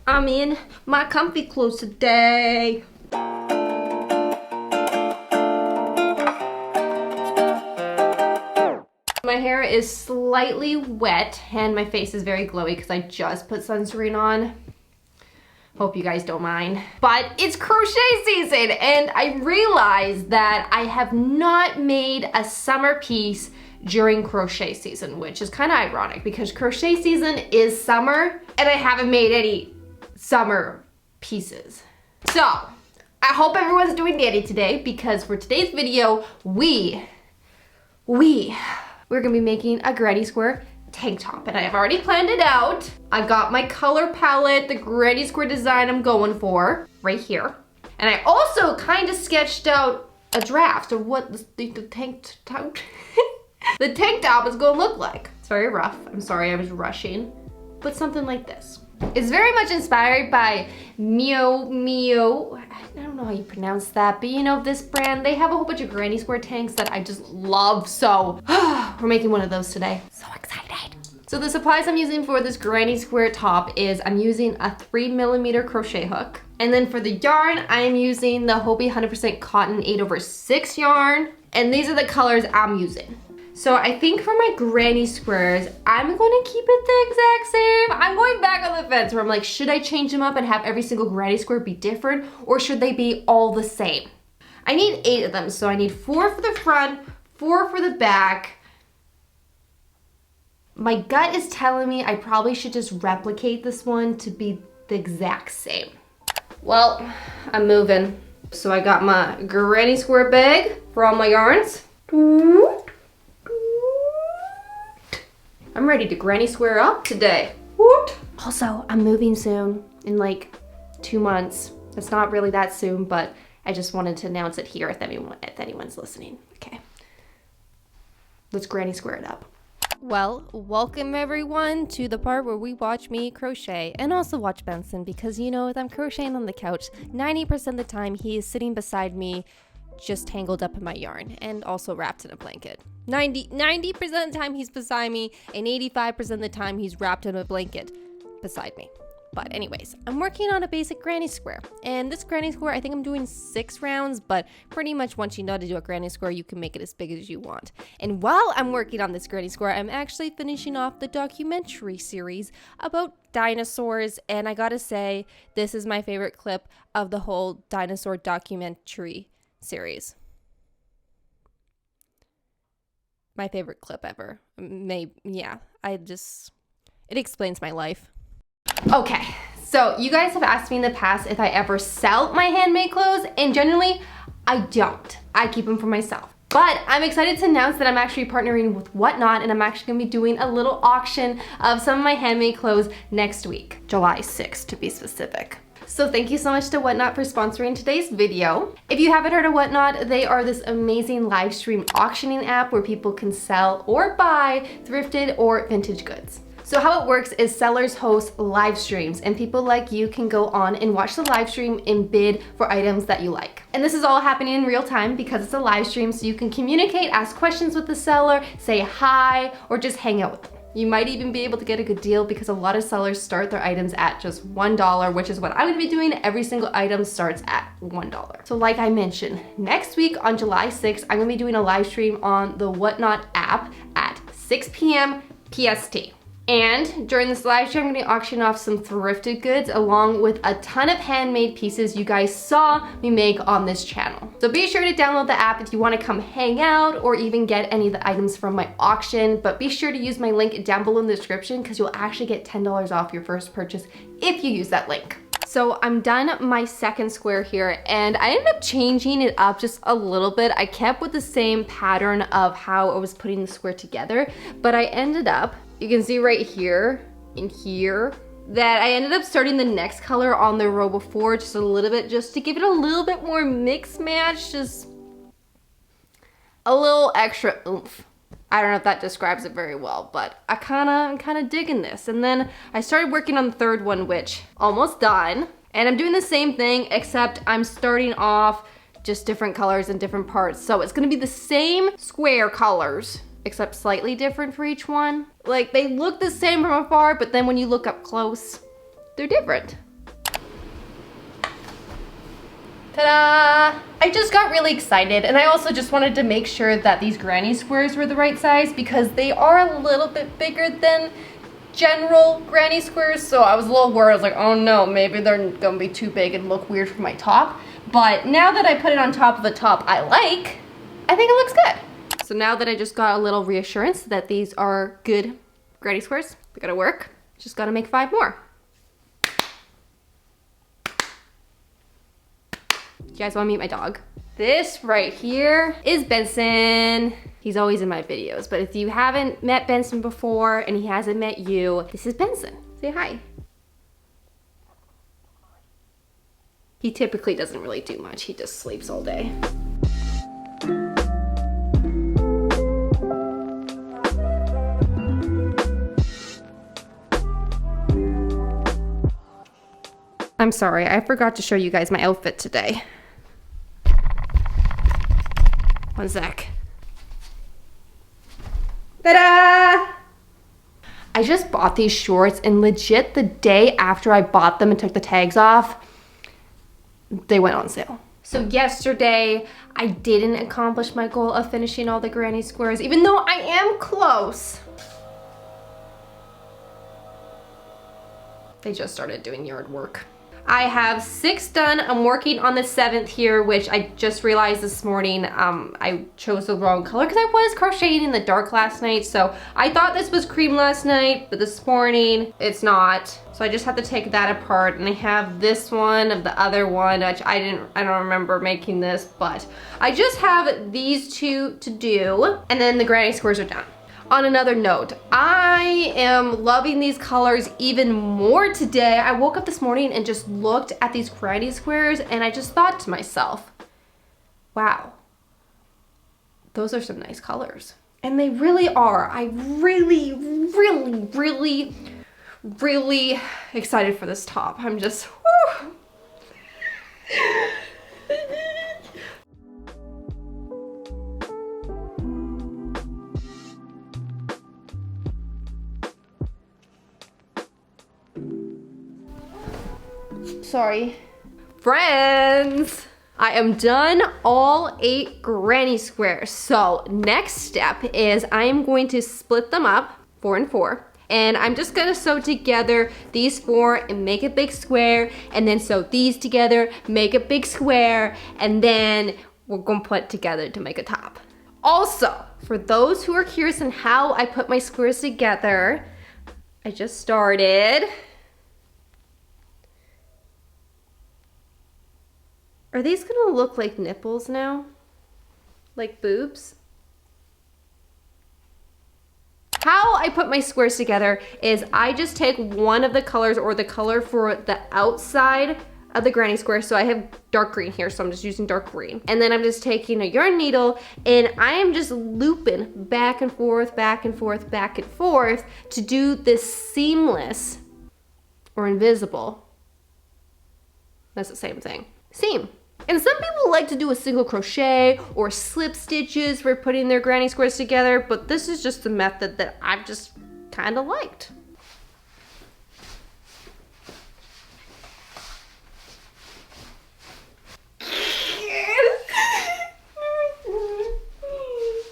I'm in my comfy clothes today. My hair is slightly wet and my face is very glowy because I just put sunscreen on. Hope you guys don't mind. But it's crochet season and I realized that I have not made a summer piece during crochet season, which is kind of ironic because crochet season is summer and I haven't made any summer pieces. So I hope everyone's doing dandy today because for today's video, we're gonna be making a granny square tank top and I have already planned it out. I got my color palette, the granny square design I'm going for right here. And I also kind of sketched out a draft of what the tank top the tank top is gonna look like. It's very rough. I'm sorry I was rushing, but something like this. It's very much inspired by Mio. I don't know how you pronounce that, but you know this brand, they have a whole bunch of granny square tanks that I just love, so we're making one of those today. So excited. So the supplies I'm using for this granny square top is I'm using a 3mm crochet hook. And then for the yarn, I am using the Hobie 100% cotton 8/6 yarn. And these are the colors I'm using. So I think for my granny squares, I'm going to keep it the exact same. I'm going back on the fence where I'm like, should I change them up and have every single granny square be different or should they be all the same? I need 8 of them, so I need 4 for the front, 4 for the back. My gut is telling me I probably should just replicate this one to be the exact same. Well, I'm moving. So I got my granny square bag for all my yarns. I'm ready to granny square up today. Woot. Also, I'm moving soon in like 2 months. It's not really that soon, but I just wanted to announce it here if anyone's listening. Okay. Let's granny square it up. Well, welcome everyone to the part where we watch me crochet and also watch Benson because you know, if I'm crocheting on the couch, 90% of the time he is sitting beside me just tangled up in my yarn and also wrapped in a blanket. 90% of the time he's beside me and 85% of the time he's wrapped in a blanket beside me. But anyways, I'm working on a basic granny square. And this granny square, I think I'm doing 6 rounds, but pretty much once you know how to do a granny square, you can make it as big as you want. And while I'm working on this granny square, I'm actually finishing off the documentary series about dinosaurs. And I gotta say, this is my favorite clip of the whole dinosaur documentary series. My favorite clip ever. It explains my life. Okay, so you guys have asked me in the past if I ever sell my handmade clothes, and generally, I don't. I keep them for myself. But I'm excited to announce that I'm actually partnering with Whatnot, and I'm actually gonna be doing a little auction of some of my handmade clothes next week, July 6th to be specific. So thank you so much to Whatnot for sponsoring today's video. If you haven't heard of Whatnot, they are this amazing live stream auctioning app where people can sell or buy thrifted or vintage goods. So how it works is sellers host live streams and people like you can go on and watch the live stream and bid for items that you like. And this is all happening in real time because it's a live stream, so you can communicate, ask questions with the seller, say hi, or just hang out with them. You might even be able to get a good deal because a lot of sellers start their items at just $1, which is what I'm gonna be doing. Every single item starts at $1. So like I mentioned, next week on July 6th, I'm gonna be doing a live stream on the Whatnot app at 6 p.m. PST. And during this live stream, I'm gonna auction off some thrifted goods along with a ton of handmade pieces you guys saw me make on this channel. So be sure to download the app if you wanna come hang out or even get any of the items from my auction, but be sure to use my link down below in the description because you'll actually get $10 off your first purchase if you use that link. So I'm done my second square here and I ended up changing it up just a little bit. I kept with the same pattern of how I was putting the square together, but I ended up, you can see right here and here, that I ended up starting the next color on the row before just a little bit, just to give it a little bit more mix match, just a little extra oomph. I don't know if that describes it very well, but I'm kind of digging this. And then I started working on the third one, which almost done. And I'm doing the same thing, except I'm starting off just different colors and different parts. So it's gonna be the same square colors, except slightly different for each one. Like they look the same from afar, but then when you look up close, they're different. Ta-da! I just got really excited, and I also just wanted to make sure that these granny squares were the right size because they are a little bit bigger than general granny squares, so I was a little worried. I was like, oh no, maybe they're gonna be too big and look weird for my top. But now that I put it on top of a top I like, I think it looks good. So now that I just got a little reassurance that these are good granny squares, they gotta work, just gotta make 5 more. You guys wanna meet my dog? This right here is Benson. He's always in my videos, but if you haven't met Benson before and he hasn't met you, this is Benson. Say hi. He typically doesn't really do much. He just sleeps all day. I'm sorry, I forgot to show you guys my outfit today. One sec. Ta-da! I just bought these shorts and legit the day after I bought them and took the tags off, they went on sale. So yesterday, I didn't accomplish my goal of finishing all the granny squares, even though I am close. They just started doing yard work. I have 6 done. I'm working on the 7th here, which I just realized this morning I chose the wrong color because I was crocheting in the dark last night. So I thought this was cream last night, but this morning it's not. So I just have to take that apart, and I have this one of the other one, which I don't remember making this, but I just have these 2 to do, and then the granny squares are done. On another note, I am loving these colors even more today. I woke up this morning and just looked at these granny squares and I just thought to myself, wow, those are some nice colors. And they really are. I'm really excited for this top. I'm just, whew. Sorry. Friends, I am done all 8 granny squares. So next step is I'm going to split them up 4 and 4. And I'm just gonna sew together these 4 and make a big square, and then sew these together, make a big square, and then we're gonna put it together to make a top. Also, for those who are curious on how I put my squares together, I just started. Are these gonna look like nipples now? Like boobs? How I put my squares together is I just take one of the colors, or the color for the outside of the granny square. So I have dark green here, so I'm just using dark green. And then I'm just taking a yarn needle and I am just looping back and forth, back and forth, back and forth to do this seamless or invisible. That's the same thing. Seam. And some people like to do a single crochet or slip stitches for putting their granny squares together, but this is just the method that I've just kind of liked.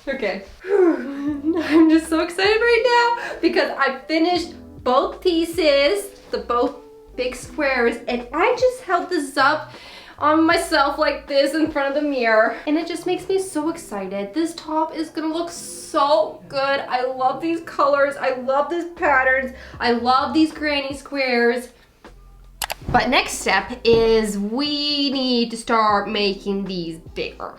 Okay. I'm just so excited right now because I finished both pieces, both big squares, and I just held this up on myself like this in front of the mirror, and it just makes me so excited. This top is gonna look so good. I love these colors, I love these patterns, I love these granny squares. But next step is we need to start making these bigger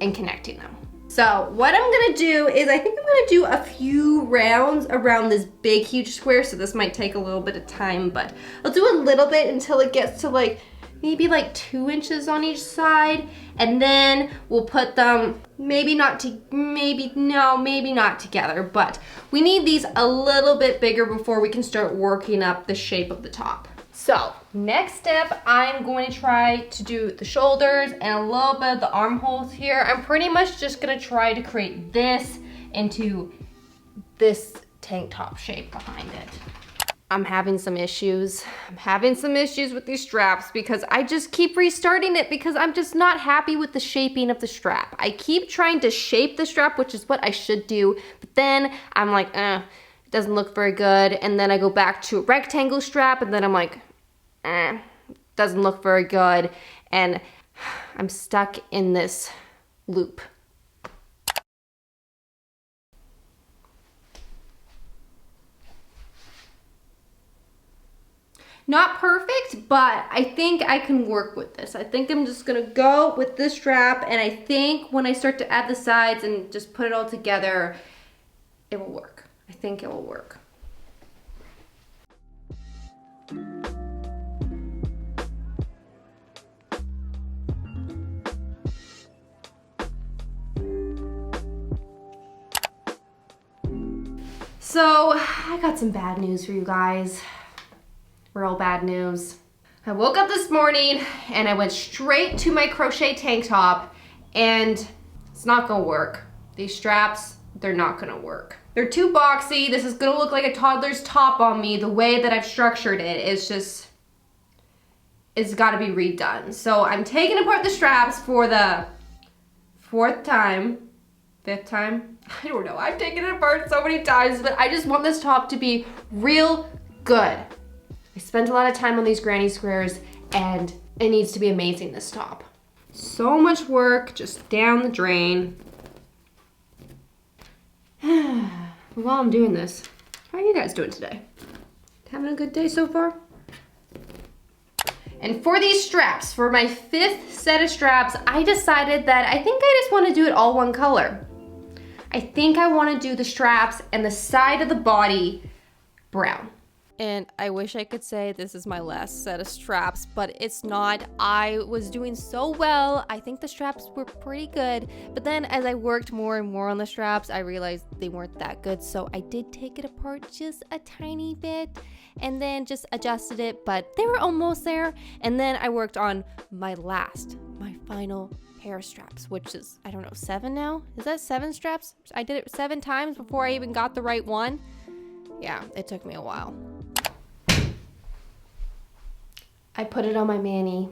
and connecting them. So what I'm gonna do is I think I'm gonna do a few rounds around this big huge square, so this might take a little bit of time, but I'll do a little bit until it gets to like maybe like 2 inches on each side, and then we'll put them maybe not together, but we need these a little bit bigger before we can start working up the shape of the top. So next step, I'm going to try to do the shoulders and a little bit of the armholes here. I'm pretty much just gonna try to create this into this tank top shape behind it. I'm having some issues. I'm having some issues with these straps because I just keep restarting it because I'm just not happy with the shaping of the strap. I keep trying to shape the strap, which is what I should do, but then I'm like, it doesn't look very good. And then I go back to a rectangle strap and then I'm like, doesn't look very good. And I'm stuck in this loop. Not perfect, but I think I can work with this. I think I'm just gonna go with this strap, and I think when I start to add the sides and just put it all together, it will work. I think it will work. So, I got some bad news for you guys. Real bad news. I woke up this morning and I went straight to my crochet tank top and it's not gonna work. These straps, they're not gonna work. They're too boxy. This is gonna look like a toddler's top on me. The way that I've structured it is just, it's gotta be redone. So I'm taking apart the straps for the fifth time. I don't know, I've taken it apart so many times, but I just want this top to be real good. I spent a lot of time on these granny squares and it needs to be amazing, this top. So much work just down the drain. While I'm doing this, how are you guys doing today? Having a good day so far? And for these straps, for my 5th set of straps, I decided that I think I just want to do it all one color. I think I want to do the straps and the side of the body brown. And I wish I could say this is my last set of straps, but it's not. I was doing so well. I think the straps were pretty good. But then as I worked more and more on the straps, I realized they weren't that good. So I did take it apart just a tiny bit and then just adjusted it, but they were almost there. And then I worked on my final pair of straps, which is, I don't know, 7 now? Is that 7 straps? I did it 7 times before I even got the right one. Yeah, it took me a while. I put it on my mani.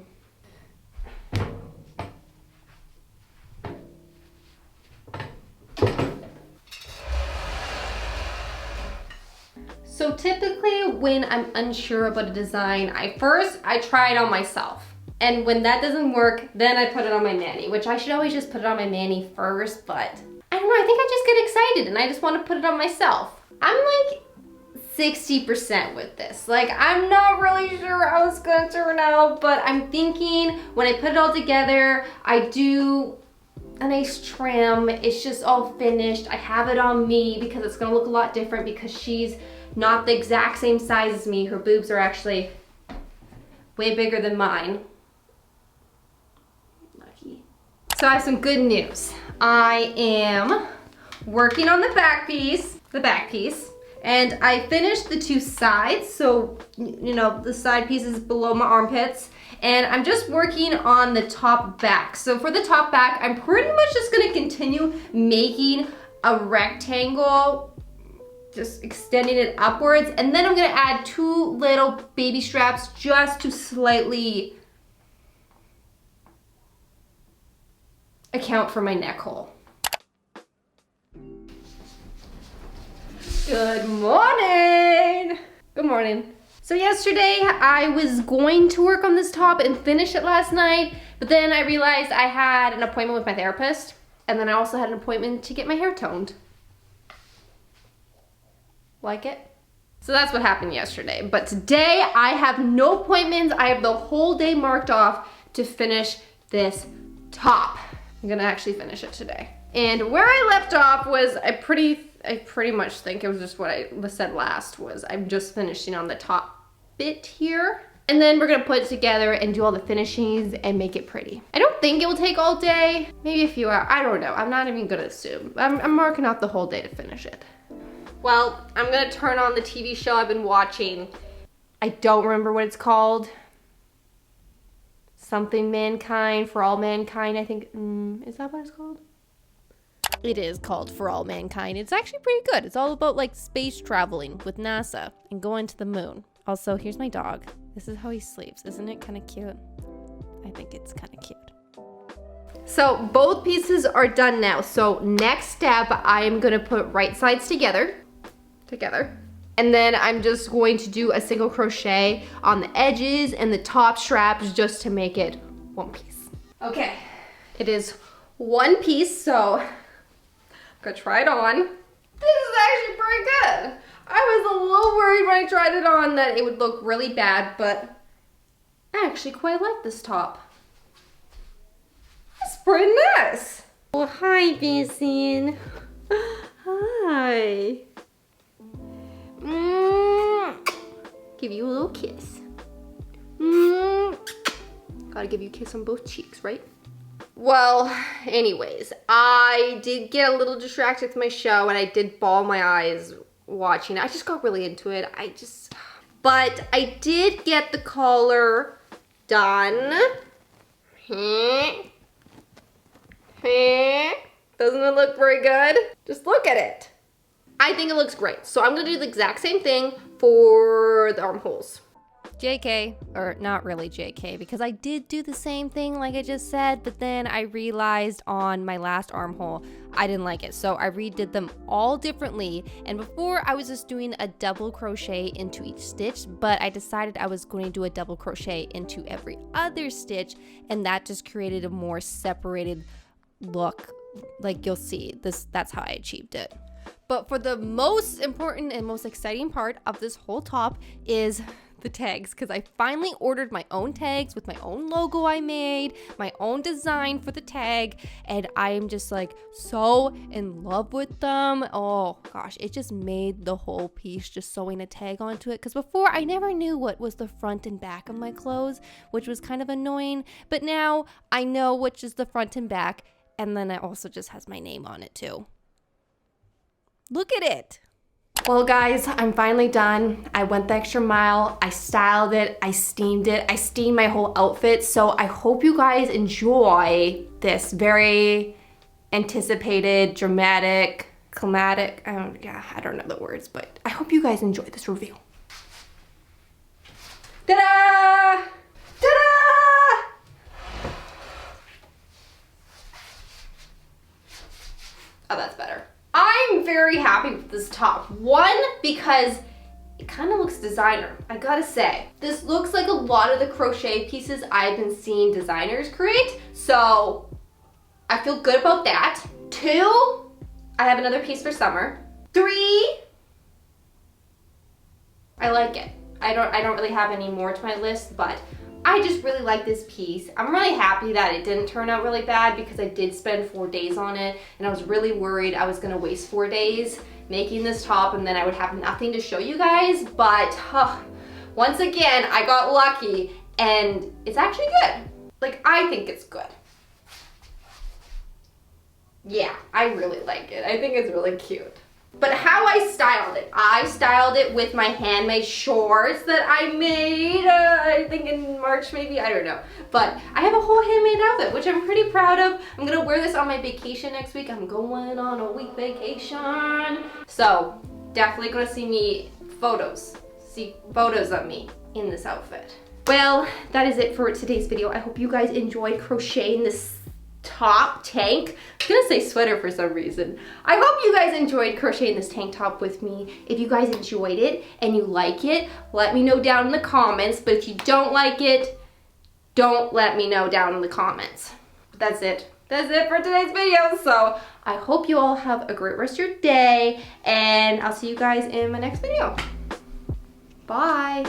So typically when I'm unsure about a design, I try it on myself. And when that doesn't work, then I put it on my mani, which I should always just put it on my mani first, but I don't know, I think I just get excited and I just want to put it on myself. I'm like 60% with this. Like, I'm not really sure how it's gonna turn out, but I'm thinking when I put it all together, I do a nice trim. It's just all finished. I have it on me because it's gonna look a lot different because she's not the exact same size as me. Her boobs are actually way bigger than mine. Lucky. So I have some good news. I am working on the back piece, and I finished the 2 sides, so, you know, the side piece is below my armpits, and I'm just working on the top back. So for the top back, I'm pretty much just gonna continue making a rectangle, just extending it upwards, and then I'm gonna add 2 little baby straps just to slightly account for my neck hole. Good morning! Good morning. So yesterday I was going to work on this top and finish it last night, but then I realized I had an appointment with my therapist, and then I also had an appointment to get my hair toned. Like it? So that's what happened yesterday. But today I have no appointments. I have the whole day marked off to finish this top. I'm gonna actually finish it today. And where I left off was I pretty much think it was just what I said last, was I'm just finishing on the top bit here. And then we're gonna put it together and do all the finishings and make it pretty. I don't think it will take all day, maybe a few hours, I don't know. I'm not even gonna assume. I'm marking out the whole day to finish it. Well, I'm gonna turn on the TV show I've been watching. I don't remember what it's called. Something Mankind, For All Mankind, I think. Is that what it's called? It is called For All Mankind. It's actually pretty good. It's all about like space traveling with NASA and going to the moon. Also, here's my dog. This is how he sleeps. Isn't it kind of cute? I think it's kind of cute. So both pieces are done now. So next step, I am gonna put right sides together. And then I'm just going to do a single crochet on the edges and the top straps just to make it one piece. Okay, it is one piece, so I'm gonna try it on. This is actually pretty good. I was a little worried when I tried it on that it would look really bad, but I actually quite like this top. It's pretty nice. Oh, hi, Basin. Hi. Give you a little kiss. Gotta give you a kiss on both cheeks, right? Well, anyways, I did get a little distracted with my show and I did bawl my eyes watching it. I just got really into it. But I did get the collar done. Doesn't it look very good? Just look at it. I think it looks great. So I'm gonna do the exact same thing for the armholes. JK, or not really JK, because I did do the same thing like I just said, but then I realized on my last armhole, I didn't like it. So I redid them all differently. And before I was just doing a double crochet into each stitch, but I decided I was going to do a double crochet into every other stitch. And that just created a more separated look. Like you'll see, that's how I achieved it. But for the most important and most exciting part of this whole top is the tags, because I finally ordered my own tags with my own logo I made, my own design for the tag, and I am just like so in love with them. Oh gosh, it just made the whole piece just sewing a tag onto it, because before I never knew what was the front and back of my clothes, which was kind of annoying, but now I know which is the front and back, and then it also just has my name on it too. Look at it. Well guys, I'm finally done. I went the extra mile. I styled it. I steamed it. I steamed my whole outfit. So I hope you guys enjoy this very anticipated, dramatic, climatic, I don't know the words, but I hope you guys enjoy this review. Ta-da! Ta-da! Oh, that's better. I'm very happy with this top. One, because it kind of looks designer, I gotta say. This looks like a lot of the crochet pieces I've been seeing designers create, so I feel good about that. Two, I have another piece for summer. Three, I like it. I don't really have any more to my list, but I just really like this piece. I'm really happy that it didn't turn out really bad, because I did spend 4 days on it and I was really worried I was gonna waste 4 days making this top and then I would have nothing to show you guys, but once again, I got lucky and it's actually good. Like, I think it's good. Yeah, I really like it. I think it's really cute. But how I styled it with my handmade shorts that I made, I think in March maybe, I don't know. But I have a whole handmade outfit, which I'm pretty proud of. I'm gonna wear this on my vacation next week. I'm going on a week vacation. So definitely gonna see photos of me in this outfit. Well, that is it for today's video. I hope you guys enjoyed crocheting this top tank. I was gonna say sweater for some reason. I hope you guys enjoyed crocheting this tank top with me. If you guys enjoyed it and you like it, let me know down in the comments. But if you don't like it, don't let me know down in the comments. But that's it. That's it for today's video. So I hope you all have a great rest of your day, and I'll see you guys in my next video. Bye.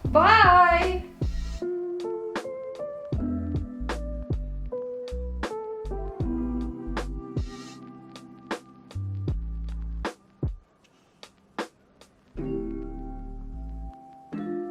Bye.